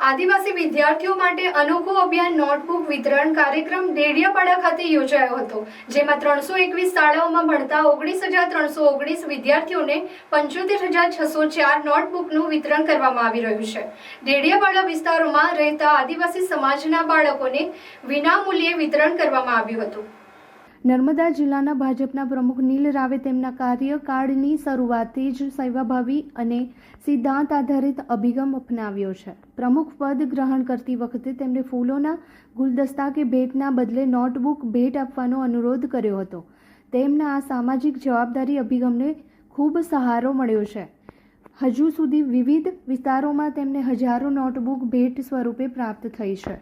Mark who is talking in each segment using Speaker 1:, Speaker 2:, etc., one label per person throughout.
Speaker 1: આદિવાસી વિદ્યાર્થીઓ માટે અનોખું અભિયાન નોટબુક વિતરણ કાર્યક્રમ ડેડિયાપાડા ખાતે યોજાયો હતો, જેમાં 321 શાળાઓમાં ભણતા 19,319 વિદ્યાર્થીઓને 75,604 નોટબુકનું વિતરણ કરવામાં આવી રહ્યું છે। ડેડિયાપાડા વિસ્તારોમાં રહેતા આદિવાસી સમાજના બાળકોને વિનામૂલ્યે વિતરણ કરવામાં આવ્યું હતું। નર્મદા જિલ્લાના ભાજપના પ્રમુખ નીલ રાવે તેમના કાર્યકાળની શરૂઆતથી જ સેવાભાવી અને સિદ્ધાંત આધારિત અભિગમ અપનાવ્યો છે। પ્રમુખ પદ ગ્રહણ કરતી વખતે તેમણે ફૂલોના ગુલદસ્તા કે ભેટના બદલે નોટબુક ભેટ આપવાનો અનુરોધ કર્યો હતો। તેમના આ સામાજિક જવાબદારી અભિગમને ખૂબ સહારો મળ્યો છે। હજુ સુધી વિવિધ વિસ્તારોમાં તેમને હજારો નોટબુક ભેટ સ્વરૂપે પ્રાપ્ત થઈ છે।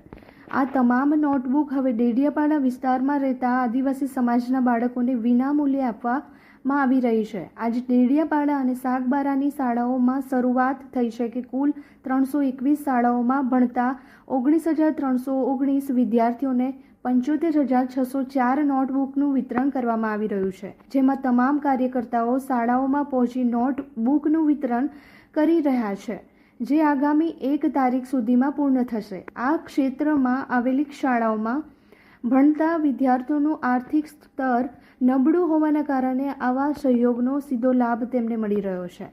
Speaker 1: આ તમામ નોટબુક હવે ડેડિયાપાડા વિસ્તારમાં રહેતા આદિવાસી સમાજના બાળકોને વિનામૂલ્યે આપવામાં આવી રહી છે। આજે ડેડિયાપાડા અને સાગબારાની શાળાઓમાં શરૂઆત થઈ છે કે કુલ 321 શાળાઓમાં ભણતા 19,319 વિદ્યાર્થીઓને 75,604 નોટબુકનું વિતરણ કરવામાં આવી રહ્યું છે, જેમાં તમામ કાર્યકર્તાઓ શાળાઓમાં પહોંચી નોટબુકનું વિતરણ કરી રહ્યા છે, જે આગામી 1 તારીખ સુધીમાં પૂર્ણ થશે। આ ક્ષેત્રમાં આવેલી શાળાઓમાં ભણતા વિદ્યાર્થીઓનું આર્થિક સ્તર નબળું હોવાના કારણે આવા સહયોગનો સીધો લાભ તેમને મળી રહ્યો છે।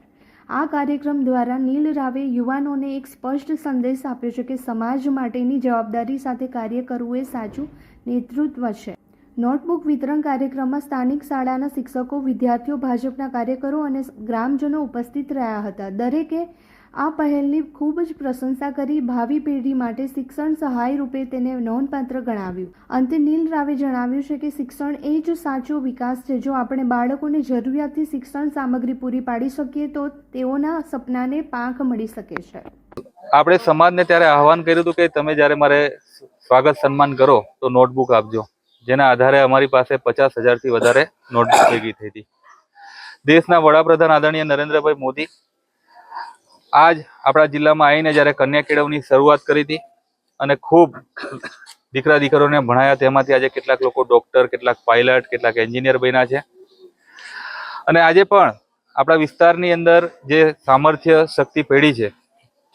Speaker 1: આ કાર્યક્રમ દ્વારા નીલ રાવે યુવાનોને એક સ્પષ્ટ સંદેશ આપ્યો છે કે સમાજ માટેની જવાબદારી સાથે કાર્ય કરવું એ સાચું નેતૃત્વ છે। નોટબુક વિતરણ કાર્યક્રમમાં સ્થાનિક શાળાના શિક્ષકો, વિદ્યાર્થીઓ, ભાજપના કાર્યકરો અને ગ્રામજનો ઉપસ્થિત રહ્યા હતા। દરેકે આ પહેલની ખૂબ જ પ્રશંસા કરી ભાવિ પેઢી માટે શિક્ષણ સહાય રૂપે તેને નોંધપાત્ર ગણાવ્યું। અંતે નીલ રાવે જણાવ્યું છે કે શિક્ષણ એ જ સાચો વિકાસ છે। જો આપણે બાળકોને જરૂરિયાતથી શિક્ષણ સામગ્રી પૂરી પાડી શકીએ તો તેઓના સપનાને પાંખ મળી શકે છે।
Speaker 2: આપણે સમાજને ત્યારે આહવાન કર્યું હતું કે તમે જ્યારે મારે સ્વાગત સન્માન કરો તો નોટબુક આપજો, જેના આધારે અમારી પાસે 50,000થી વધારે નોટબુક ભેગી થઈ હતી। દેશના વડાપ્રધાન આદરણીય નરેન્દ્રભાઈ મોદી આજ આપણા જિલ્લામાં આવીને જ્યારે કન્યા કેળવણી શરૂઆત કરી હતી અને ખૂબ દીકરા દીકરીઓને ભણાયા, તેમાંથી આજે કેટલાક લોકો ડૉક્ટર, કેટલાક પાયલટ, કેટલાક એન્જિનિયર બન્યા છે। અને આજે પણ આપણા વિસ્તારની અંદર જે સામર્થ્ય શક્તિ પેઢી છે,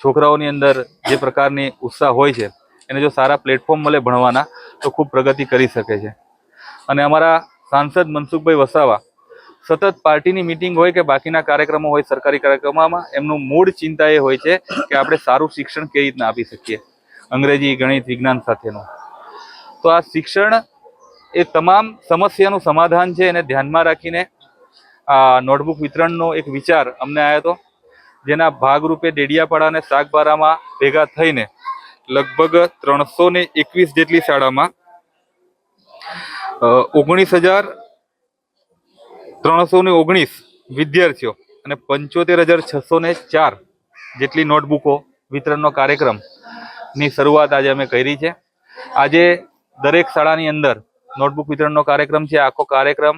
Speaker 2: છોકરાઓની અંદર જે પ્રકારની ઉત્સાહ હોય છે, એને જો સારા પ્લેટફોર્મ મળે ભણવાના તો ખૂબ પ્રગતિ કરી શકે છે। અને અમારા સાંસદ મનસુખભાઈ વસાવા સતત પાર્ટીની મિટિંગ હોય કે બાકીના કાર્યક્રમો હોય, સરકારી કાર્યક્રમોમાં એમનું મૂળ ચિંતા એ હોય છે કે આપણે સારું શિક્ષણ કેવી રીતના આપી શકીએ, અંગ્રેજી, ગણિત, વિજ્ઞાન સાથેનું। તો આ શિક્ષણ એ તમામ સમસ્યાનું સમાધાન છે, એને ધ્યાનમાં રાખીને આ નોટબુક વિતરણનો એક વિચાર અમને આવ્યો હતો, જેના ભાગરૂપે ડેડિયાપાડા અને સાગબારામાં ભેગા થઈને લગભગ 321 જેટલી શાળામાં 19,319 વિદ્યાર્થીઓ અને 75,604 જેટલી નોટબુકો વિતરણનો કાર્યક્રમની શરૂઆત આજે અમે કરી છે। આજે દરેક શાળાની અંદર નોટબુક વિતરણનો કાર્યક્રમ છે। આખો કાર્યક્રમ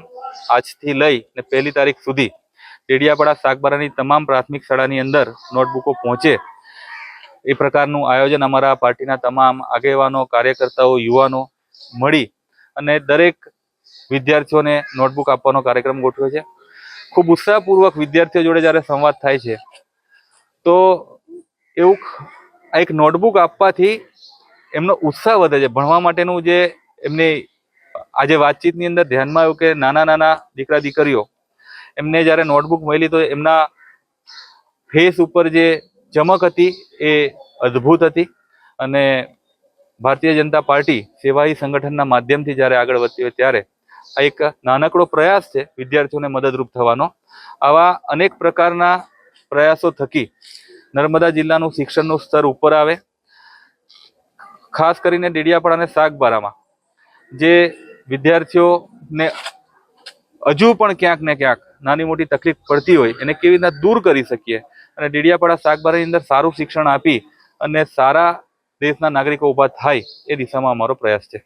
Speaker 2: આજથી લઈ ને 1 તારીખ સુધી ડેડિયાપાડા સાગબારાની તમામ પ્રાથમિક શાળાની અંદર નોટબુકો પહોંચે એ પ્રકારનું આયોજન અમારા પાર્ટીના તમામ આગેવાનો, કાર્યકર્તાઓ, યુવાનો મળી અને દરેક વિદ્યાર્થીઓને નોટબુક આપવાનો કાર્યક્રમ ગોઠવ્યો છે। ખૂબ ઉત્સાહપૂર્વક વિદ્યાર્થીઓ જોડે જ્યારે સંવાદ થાય છે તો એવું એક નોટબુક આપવાથી એમનો ઉત્સાહ વધે છે ભણવા માટેનું। જે એમની આજે વાતચીતની અંદર ધ્યાનમાં આવ્યું કે નાના નાના દીકરા દીકરીઓ એમને જ્યારે નોટબુક મળી તો એમના ફેસ ઉપર જે ચમક હતી એ અદ્ભુત હતી। અને ભારતીય જનતા પાર્ટી સેવાઈ સંગઠનના માધ્યમથી જ્યારે આગળ વધતી હોય ત્યારે આ એક નાનકડો પ્રયાસ છે વિદ્યાર્થીઓને મદદરૂપ થવાનો। આવા અનેક પ્રકારના પ્રયાસો થકી નર્મદા જિલ્લાનું શિક્ષણનું સ્તર ઉપર આવે। ખાસ કરીને ડેડિયાપાડા અને સાગબારામાં જે વિદ્યાર્થીઓને હજુ પણ ક્યાંક ને ક્યાંક નાની મોટી તકલીફ પડતી હોય એને કેવી રીતના દૂર કરી શકીએ અને ડેડિયાપાડા સાગબારાની અંદર સારું શિક્ષણ આપી અને સારા દેશના નાગરિકો ઊભા થાય એ દિશામાં અમારો પ્રયાસ છે।